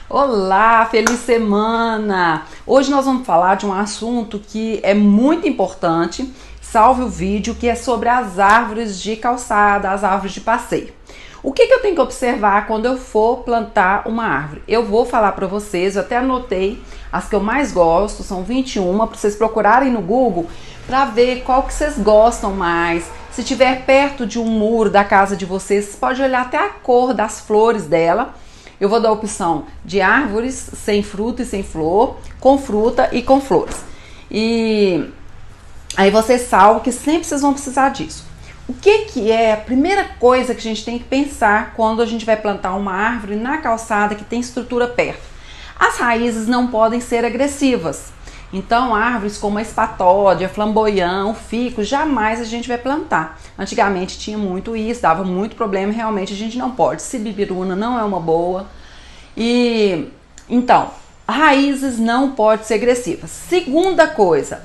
Olá, feliz semana! Hoje nós vamos falar de um assunto que é muito importante, salve o vídeo, que é sobre as árvores de calçada, as árvores de passeio. O que eu tenho que observar quando eu for plantar uma árvore? Eu vou falar para vocês, eu até anotei as que eu mais gosto, são 21, para vocês procurarem no Google para ver qual que vocês gostam mais. Se estiver perto de um muro da casa de vocês, você pode olhar até a cor das flores dela. Eu vou dar a opção de árvores sem fruta e sem flor, com fruta e com flores. E aí vocês sabem que sempre vocês vão precisar disso. O que é a primeira coisa que a gente tem que pensar quando a gente vai plantar uma árvore na calçada que tem estrutura perto? As raízes não podem ser agressivas. Então, árvores como a espatódia, flamboyão, fico, jamais a gente vai plantar. Antigamente tinha muito isso, dava muito problema, realmente a gente não pode. Sibiruna não é uma boa. E então, raízes não podem ser agressivas. Segunda coisa,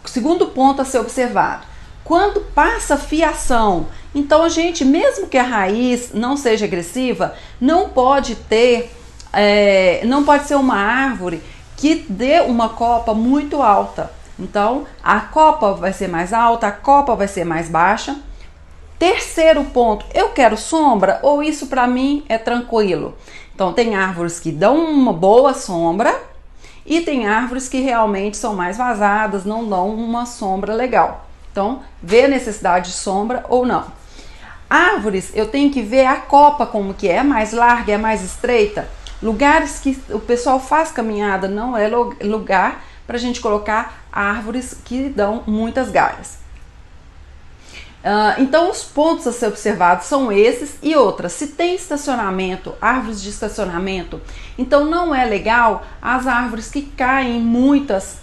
segundo ponto a ser observado, quando passa fiação, então a gente, mesmo que a raiz não seja agressiva, não pode ser uma árvore que dê uma copa muito alta. Então, a copa vai ser mais alta, a copa vai ser mais baixa. Terceiro ponto, eu quero sombra ou isso para mim é tranquilo? Então, tem árvores que dão uma boa sombra e tem árvores que realmente são mais vazadas, não dão uma sombra legal. Então, vê a necessidade de sombra ou não. Árvores, eu tenho que ver a copa como que é mais larga, é mais estreita. Lugares que o pessoal faz caminhada não é lugar para a gente colocar árvores que dão muitas galhas. Então os pontos a ser observados são esses e outras. Se tem estacionamento, árvores de estacionamento, então não é legal as árvores que caem muitas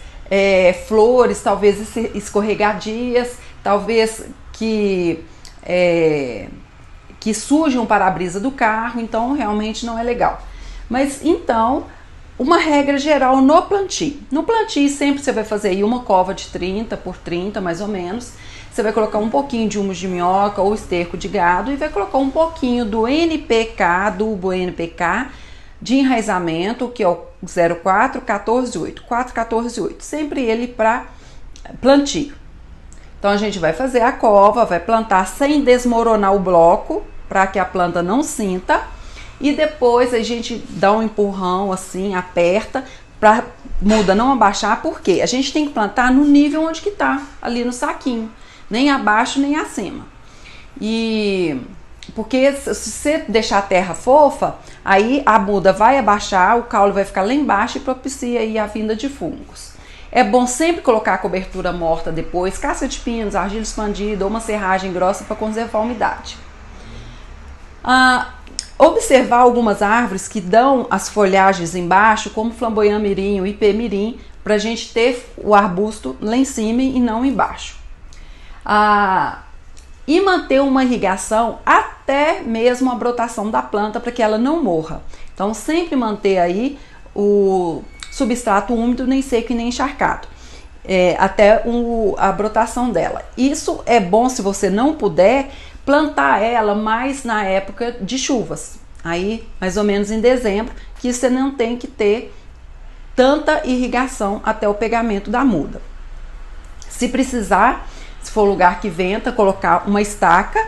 flores, talvez escorregadias, talvez que sujam o para-brisa do carro, então realmente não é legal. Mas então, uma regra geral no plantio. No plantio sempre você vai fazer aí uma cova de 30 por 30 mais ou menos. Você vai colocar um pouquinho de humus de minhoca ou esterco de gado e vai colocar um pouquinho do NPK, adubo NPK de enraizamento, que é o 04-14-8, 4-14-8, sempre ele para plantio. Então a gente vai fazer a cova, vai plantar sem desmoronar o bloco, para que a planta não sinta. E depois a gente dá um empurrão assim, aperta, para muda não abaixar, porque a gente tem que plantar no nível onde que tá, ali no saquinho, nem abaixo nem acima. E porque se você deixar a terra fofa, aí a muda vai abaixar, o caule vai ficar lá embaixo e propicia aí a vinda de fungos. É bom sempre colocar a cobertura morta depois, casca de pinos, argila expandida ou uma serragem grossa para conservar a umidade. Observar algumas árvores que dão as folhagens embaixo, como flamboyant mirim, o ipê mirim, para a gente ter o arbusto lá em cima e não embaixo. E manter uma irrigação até mesmo a brotação da planta para que ela não morra. Então sempre manter aí o substrato úmido, nem seco e nem encharcado, até a brotação dela. Isso é bom se você não puder plantar ela mais na época de chuvas, aí mais ou menos em dezembro, que você não tem que ter tanta irrigação até o pegamento da muda. Se precisar, se for lugar que venta, colocar uma estaca,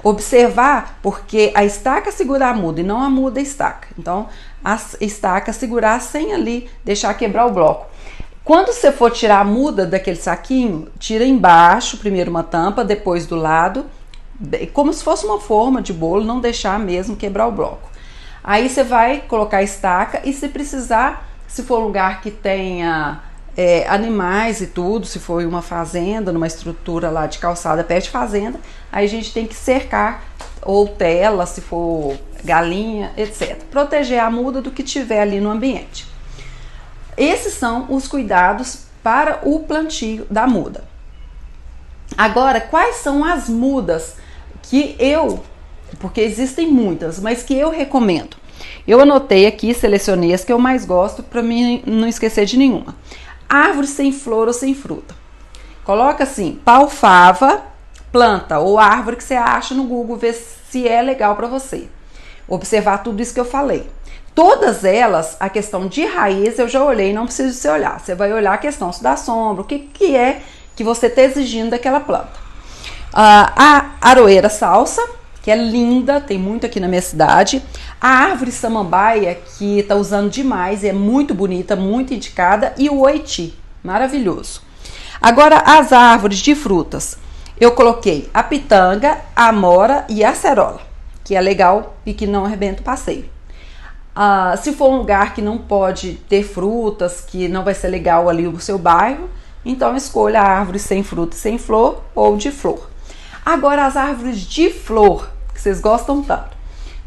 observar, porque a estaca segura a muda e não a muda a estaca. Então a estaca segurar sem ali deixar quebrar o bloco. Quando você for tirar a muda daquele saquinho, tira embaixo, primeiro uma tampa, depois do lado, como se fosse uma forma de bolo, não deixar mesmo quebrar o bloco. Aí você vai colocar a estaca e se precisar, se for lugar que tenha animais e tudo, se for uma fazenda, numa estrutura lá de calçada perto de fazenda, aí a gente tem que cercar ou tela, se for galinha, etc. Proteger a muda do que tiver ali no ambiente. Esses são os cuidados para o plantio da muda. Agora, quais são as mudas porque existem muitas, mas que eu recomendo? Eu anotei aqui, selecionei as que eu mais gosto para mim não esquecer de nenhuma. Árvore sem flor ou sem fruta. Coloca assim, pau-fava, planta ou árvore que você acha no Google, vê se é legal para você. observar tudo isso que eu falei. Todas elas, a questão de raiz eu já olhei, não precisa você olhar. Você vai olhar a questão da sombra, o que é que você está exigindo daquela planta. A aroeira salsa, que é linda, tem muito aqui na minha cidade. A árvore samambaia, que está usando demais, é muito bonita, muito indicada. E o oiti, maravilhoso. Agora, as árvores de frutas. Eu coloquei a pitanga, a amora e a acerola, que é legal e que não arrebenta o passeio. Se for um lugar que não pode ter frutas, que não vai ser legal ali no seu bairro, então escolha a árvore sem fruta e sem flor ou de flor. Agora as árvores de flor, que vocês gostam tanto.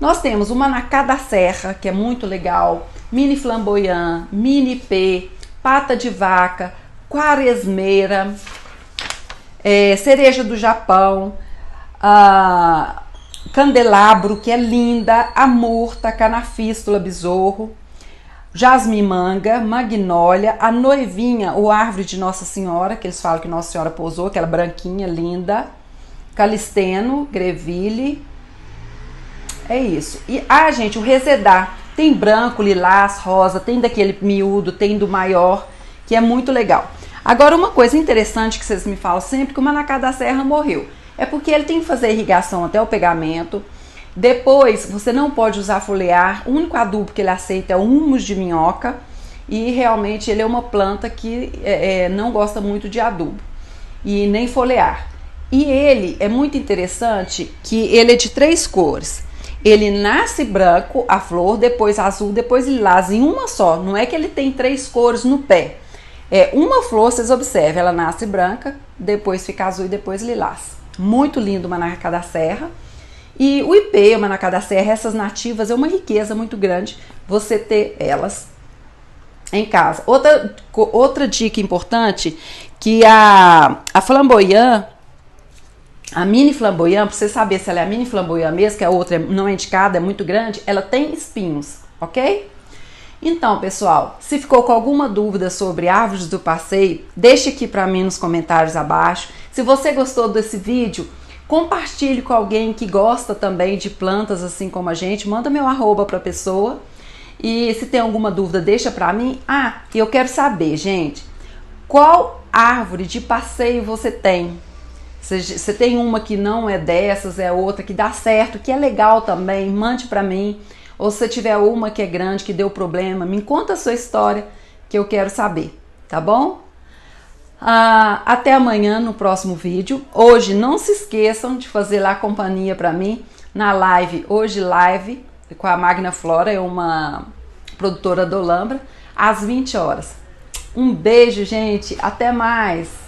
Nós temos o manacá da serra, que é muito legal, mini flamboyant, mini pê, pata de vaca, quaresmeira, cereja do Japão, candelabro, que é linda, a murta, canafístula, besorro, jasmim-manga, magnólia, a noivinha ou árvore de Nossa Senhora, que eles falam que Nossa Senhora pousou, aquela branquinha linda, calisteno, greville, é isso. E, gente, o resedar, tem branco, lilás, rosa, tem daquele miúdo, tem do maior, que é muito legal. Agora, uma coisa interessante que vocês me falam sempre, que o manacá da serra morreu. É porque ele tem que fazer irrigação até o pegamento. Depois, você não pode usar foliar. O único adubo que ele aceita é o humus de minhoca. E realmente ele é uma planta que não gosta muito de adubo. E nem foliar. E ele é muito interessante que ele é de 3 cores. Ele nasce branco, a flor, depois azul, depois lilás, em uma só. Não é que ele tem 3 cores no pé. É uma flor, vocês observam, ela nasce branca, depois fica azul e depois lilás. Muito lindo o manacá da serra. E o ipê, o manacá da serra, essas nativas, é uma riqueza muito grande você ter elas em casa. Outra dica importante, que a flamboyant, a mini flamboyant, para você saber se ela é a mini flamboyant mesmo, que a outra não é indicada, é muito grande, ela tem espinhos, ok? Então, pessoal, se ficou com alguma dúvida sobre árvores do passeio, deixe aqui para mim nos comentários abaixo. Se você gostou desse vídeo, compartilhe com alguém que gosta também de plantas assim como a gente, manda meu arroba para a pessoa. E se tem alguma dúvida, deixa para mim. E eu quero saber, gente, qual árvore de passeio você tem? Você tem uma que não é dessas, é outra que dá certo, que é legal também, mande para mim. Ou se tiver uma que é grande, que deu problema, me conta a sua história, que eu quero saber, tá bom? Até amanhã no próximo vídeo. Hoje não se esqueçam de fazer lá companhia para mim na live, hoje live com a Magna Flora, é uma produtora do Olambra, às 20 horas. Um beijo, gente, até mais!